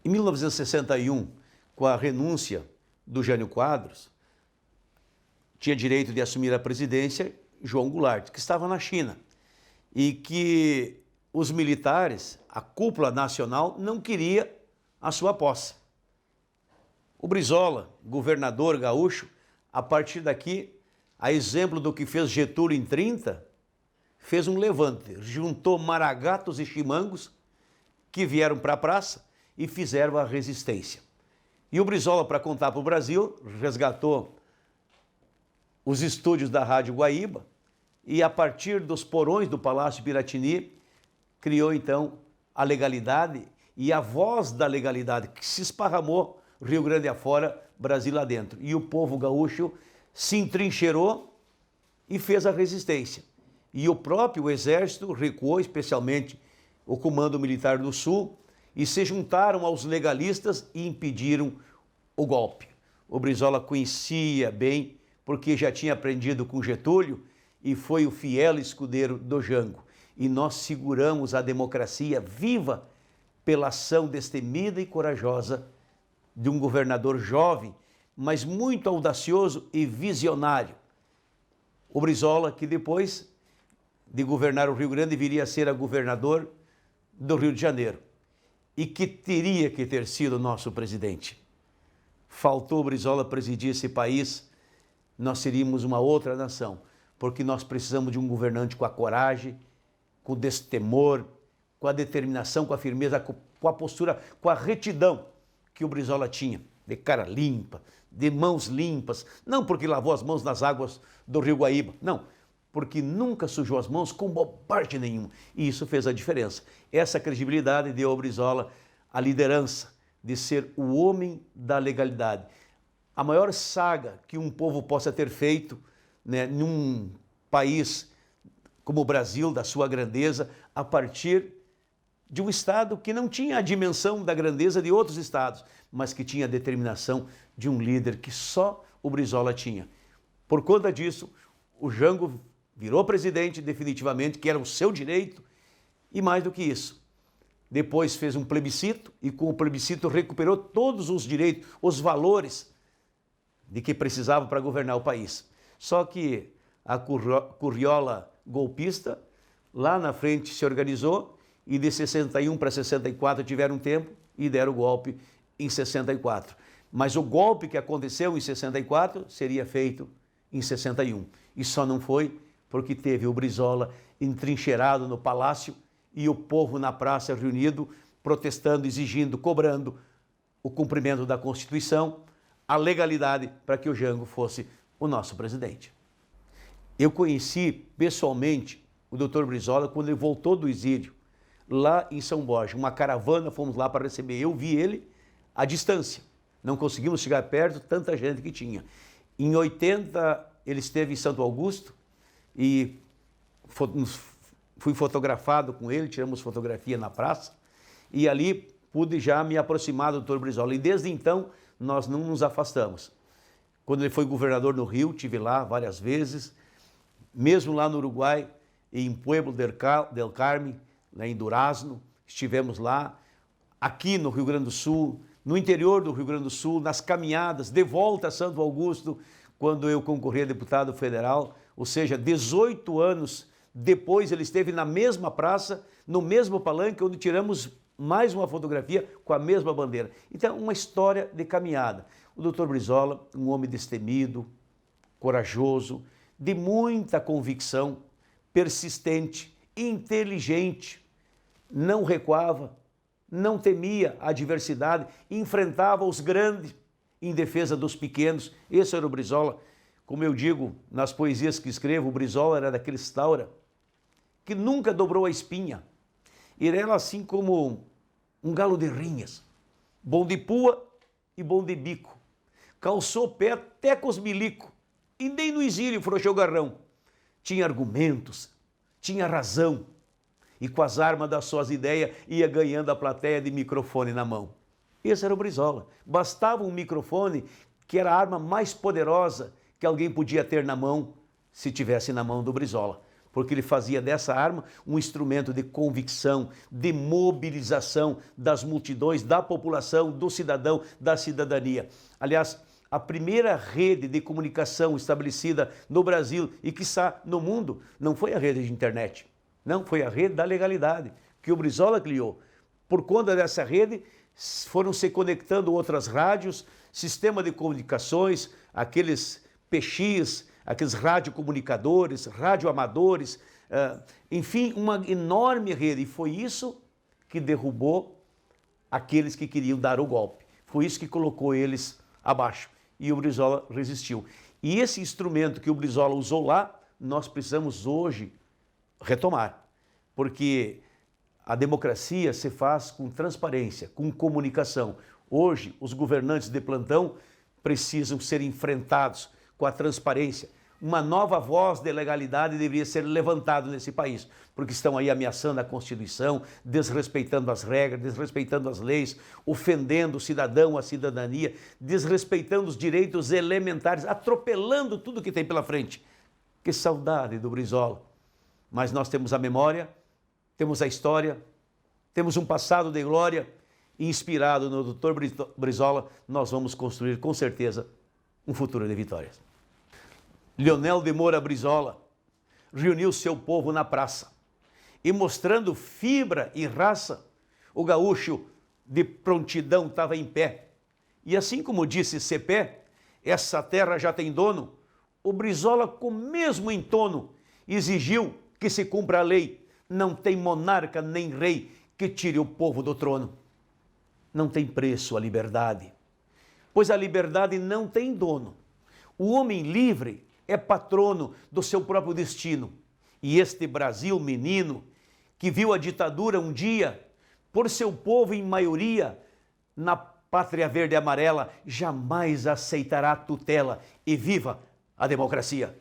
Em 1961, com a renúncia do Jânio Quadros, tinha direito de assumir a presidência João Goulart, que estava na China, e que os militares, a cúpula nacional, não queria a sua posse. O Brizola, governador gaúcho, a partir daqui, a exemplo do que fez Getúlio em 30, fez um levante, juntou maragatos e chimangos que vieram para a praça e fizeram a resistência. E o Brizola, para contar para o Brasil, resgatou os estúdios da Rádio Guaíba e, a partir dos porões do Palácio Piratini, criou então a legalidade e a voz da legalidade que se esparramou Rio Grande afora, Brasil adentro. E o povo gaúcho se entrincheirou e fez a resistência. E o próprio exército recuou, especialmente o Comando Militar do Sul, e se juntaram aos legalistas e impediram o golpe. O Brizola conhecia bem, porque já tinha aprendido com Getúlio e foi o fiel escudeiro do Jango. E nós seguramos a democracia viva pela ação destemida e corajosa de um governador jovem, mas muito audacioso e visionário. O Brizola, que depois de governar o Rio Grande, viria a ser a governador do Rio de Janeiro e que teria que ter sido nosso presidente. Faltou o Brizola presidir esse país, nós seríamos uma outra nação, porque nós precisamos de um governante com a coragem, com o destemor, com a determinação, com a firmeza, com a postura, com a retidão que o Brizola tinha, de cara limpa, de mãos limpas, não porque lavou as mãos nas águas do Rio Guaíba, não, porque nunca sujou as mãos com bobagem nenhuma. E isso fez a diferença. Essa credibilidade deu ao Brizola a liderança de ser o homem da legalidade. A maior saga que um povo possa ter feito, né, num país como o Brasil, da sua grandeza, a partir de um estado que não tinha a dimensão da grandeza de outros estados, mas que tinha a determinação de um líder que só o Brizola tinha. Por conta disso, o Jango virou presidente definitivamente, que era o seu direito, e mais do que isso, depois fez um plebiscito e com o plebiscito recuperou todos os direitos, os valores de que precisava para governar o país. Só que a curriola golpista lá na frente se organizou e de 61 para 64 tiveram tempo e deram o golpe em 64. Mas o golpe que aconteceu em 64 seria feito em 61. E só não foi porque teve o Brizola entrincheirado no palácio e o povo na praça reunido, protestando, exigindo, cobrando o cumprimento da Constituição, a legalidade para que o Jango fosse o nosso presidente. Eu conheci pessoalmente o Dr. Brizola quando ele voltou do exílio, lá em São Borja. Uma caravana, fomos lá para receber. Eu vi ele à distância. Não conseguimos chegar perto, tanta gente que tinha. Em 80, ele esteve em Santo Augusto e fui fotografado com ele, tiramos fotografia na praça e ali pude já me aproximar do Dr. Brizola. E desde então, nós não nos afastamos. Quando ele foi governador no Rio, estive lá várias vezes, mesmo lá no Uruguai, em Pueblo del Carmen, lá em Durazno, estivemos lá, aqui no Rio Grande do Sul, no interior do Rio Grande do Sul, nas caminhadas, de volta a Santo Augusto, quando eu concorri a deputado federal, ou seja, 18 anos depois ele esteve na mesma praça, no mesmo palanque, onde tiramos mais uma fotografia com a mesma bandeira. Então, uma história de caminhada. O Dr. Brizola, um homem destemido, corajoso, de muita convicção, persistente, inteligente, não recuava, não temia a adversidade, enfrentava os grandes em defesa dos pequenos. Esse era o Brizola. Como eu digo nas poesias que escrevo, o Brizola era daqueles taura que nunca dobrou a espinha. Ele era assim como um galo de rinhas, bom de pua e bom de bico. Calçou pé até com os milico e nem no exílio frouxou o garrão. Tinha argumentos, tinha razão e com as armas das suas ideias ia ganhando a plateia de microfone na mão. Esse era o Brizola. Bastava um microfone, que era a arma mais poderosa que alguém podia ter na mão, se tivesse na mão do Brizola. porque ele fazia dessa arma um instrumento de convicção, de mobilização das multidões, da população, do cidadão, da cidadania. Aliás, a primeira rede de comunicação estabelecida no Brasil e, quiçá, no mundo, não foi a rede de internet, não, foi a rede da legalidade, que o Brizola criou. Por conta dessa rede, foram se conectando outras rádios, sistema de comunicações, aqueles PX, aqueles radiocomunicadores, radioamadores, enfim, uma enorme rede. E foi isso que derrubou aqueles que queriam dar o golpe. Foi isso que colocou eles abaixo. E o Brizola resistiu. E esse instrumento que o Brizola usou lá, nós precisamos hoje retomar. Porque a democracia se faz com transparência, com comunicação. Hoje, os governantes de plantão precisam ser enfrentados com a transparência. Uma nova voz de legalidade deveria ser levantada nesse país, porque estão aí ameaçando a Constituição, desrespeitando as regras, desrespeitando as leis, ofendendo o cidadão, a cidadania, desrespeitando os direitos elementares, atropelando tudo que tem pela frente. Que saudade do Brizola! Mas nós temos a memória, temos a história, temos um passado de glória, e inspirado no Dr. Brizola, nós vamos construir com certeza um futuro de vitórias. Leonel de Moura Brizola reuniu seu povo na praça e, mostrando fibra e raça, o gaúcho de prontidão estava em pé. E assim como disse Cepé, essa terra já tem dono, o Brizola, com o mesmo entono, exigiu que se cumpra a lei. Não tem monarca nem rei que tire o povo do trono. Não tem preço a liberdade, pois a liberdade não tem dono. O homem livre é patrono do seu próprio destino. E este Brasil menino, que viu a ditadura um dia, por seu povo em maioria, na pátria verde e amarela, jamais aceitará tutela. E viva a democracia!